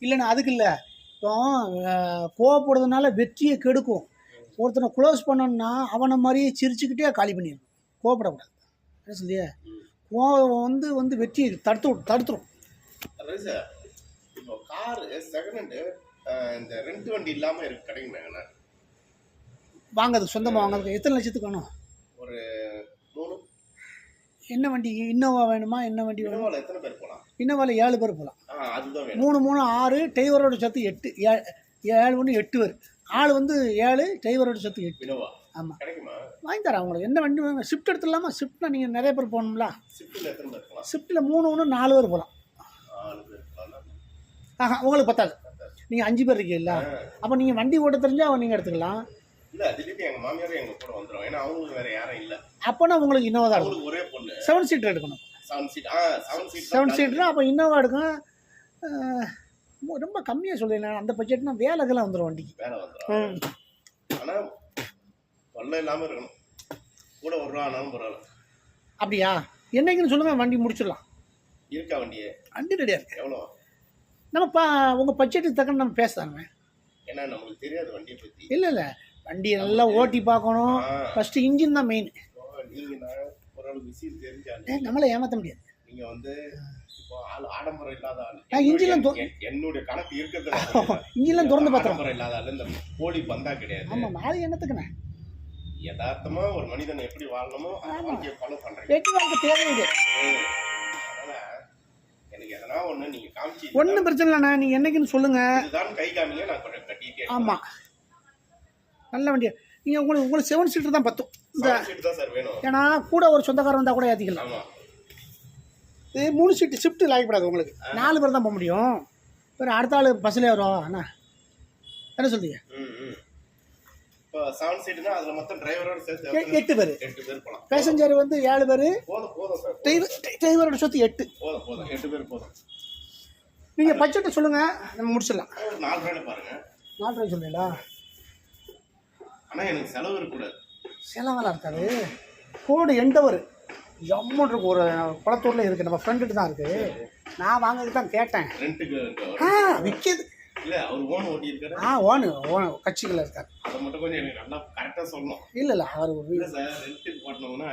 இல்லைண்ணா அதுக்கு இல்லை. இப்போ கோவப்படுறதுனால வெற்றியை கெடுக்கும். ஒருத்தனை க்ளோஸ் பண்ணோம்னா அவனை மாதிரியே சிரிச்சுக்கிட்டே காலி பண்ணிடணும். கோவப்படக்கூடாது. என்ன சொல்லியே, கோவம் வந்து வெற்றியை தடுத்துரும். சார் இப்போ கார் செகண்ட் ஹேண்டு இந்த ரெண்ட் வண்டி இல்லாமல் இருக்கு கிடைக்குமாங்கண்ணா? வாங்கிறது சொந்தமாக வாங்கிறது எத்தனை லட்சத்துக்கு வேணும்? ஒரு 3. என்ன வண்டி? இன்னோவா வேணுமா? என்ன வண்டி வேணும்? இன்னோவாவில் எத்தனை பேர் போகலாம்? இன்னோவாவில் 7 பேர் போகலாம். அதுதான் வேணும். 3 3 6 டிரைவரோட சேர்த்து 8. 7 ஒன்று 8 பேர். ஆள் வந்து 7, டிரைவரோட சேர்த்து 8. இன்னோவா ஆமாம் கிடைக்குமா? வாங்கி தரேன் உங்களுக்கு. என்ன வண்டி வேணும்? ஷிஃப்ட் எடுத்துடலாமா? ஷிஃப்ட்னா நீங்கள் நிறைய பேர் போகணும்ல. ஷிஃப்ட்டில் எத்தனை பேர் போகலாம்? ஷிஃப்ட்டில் 3 1 4 பேர் போகலாம். 4 பேர் போகலாம். உங்களுக்கு பத்தாது. நீங்கள் 5 பேர் இருக்கீங்களா? அப்போ நீங்கள் வண்டி ஓட்ட தெரிஞ்சால் நீங்கள் எடுத்துக்கலாம். இல்லை திடீர்னு எங்கள் மாமியார் எங்கள் கூட வந்துடும். ஏன்னா அவங்களுக்கு வேறு யாரும் இல்லை. அப்போனா உங்களுக்கு இன்னோவா தான் இருக்கும். ஒரே பொண்ணு 7 சீட்டர் எடுக்கணும். 7 சீட்டர் அப்போ இன்னோவா எடுக்கும். ரொம்ப கம்மியாக சொல்லிடலாம். அந்த பட்ஜெட்னா வேலைக்கெல்லாம் வந்துடும் வண்டிக்கு. வேலை வந்துடும். ஆனால் தொல்லை இல்லாமல் இருக்கணும். கூட 1 ரூபா ஆனாலும் பரவாயில்ல. அப்படியா? என்னைக்குன்னு சொல்லுங்கள், வண்டி முடிச்சிடலாம். இருக்கா வண்டியே? வண்டி ரெடியாக இருக்கு. எவ்வளோ? நம்ம உங்கள் பட்ஜெட்டுக்கு தக்க நம்ம பேசலாமே. ஏன்னா நம்மளுக்கு தெரியாது வண்டியை பற்றி. இல்லை வண்டியை நல்லா ஓட்டி பார்க்கணும். ஃபஸ்ட்டு இன்ஜின் தான் மெயின். நீங்கள் நான் ஓரளவு விஷயம் தெரிஞ்சாலும் நம்மளை ஏமாற்ற முடியாது. நீங்கள் வந்து இப்போ ஆடம்பரம் இல்லாத ஆள். என்னுடைய கணக்கு இருக்கிறது இன்ஜின்லாம் திறந்து பார்த்தோம். ஆடம்பரம் இல்லாத ஆள் இந்த போலி பந்தா கிடையாது. ஆமாம், அது என்னத்துக்குண்ணே? யதார்த்தமா ஒரு மனிதன் எப்படி வாழணுமோ வாழ்க்கையை ஃபாலோ பண்றேன். வெற்றி வாழ்க்கை தேவையில்லை. அதனால எனக்கு எதனா ஒன்று நீங்கள் காமிச்சு ஒன்றும் பிரச்சனை இல்லைண்ணா. நீங்கள் என்னைக்குன்னு சொல்லுங்கள். இதுதான் கை காமிங்க, நான் கொஞ்சம் கட்டிட்டேன். ஆமாம், நல்ல வண்டியா. நீங்கள் உங்களுக்கு 7 சீட்டர் தான் பத்தும். இந்த சீட் தான் சார் வேணும். ஏன்னா கூட ஒரு சொந்தக்காரன் வந்தால் கூட ஏற்றிக்கலாம். ஆமாம், இது 3 சீட்டு ஷிஃப்ட் லாய்க்கப்படாது உங்களுக்கு. 4 பேர் தான் போக முடியும். வேறு அடுத்த ஆள் பஸ்ஸில் வரும். அண்ணா என்ன சொல்றீங்க? இப்போ 7 சீட்டுனா அதில் மொத்தம் டிரைவரோட சேர்த்து 8 பேர். 8 பேர் போகலாம். பேசஞ்சர் வந்து 7 பேர். போதும் சார். டிரைவரோட சேர்த்து 8. போதும் 8 பேர் போதும். நீங்கள் பட்ஜெட்டை சொல்லுங்கள், நம்ம முடிச்சிடலாம். 4 ரூபாய் பாருங்க. 4 ரூபாய் சொல்லுங்களா? ஆனால் எனக்கு செலவு இருக்கக்கூடாது. செலவெல்லாம் இருக்காது. கோடு எண்டவர் ஜம்முன்னு இருக்கும். ஒரு குளத்தூரில் இருக்குது. நம்ம ஃப்ரெண்டுட்டு தான் இருக்குது. நான் வாங்கிட்டு தான் கேட்டேன். ரெண்ட்டுக்கு விற்கிது. இல்லை அவர் ஓன் ஓட்டி இருக்காரு. ஓன் கட்சிகளில் இருக்கார். அதை மட்டும் கொஞ்சம் எனக்கு நல்லா கரெக்டாக சொல்லணும். இல்லை அவர் இல்லை சார் ரெண்ட்டுக்கு போட்டோம்னா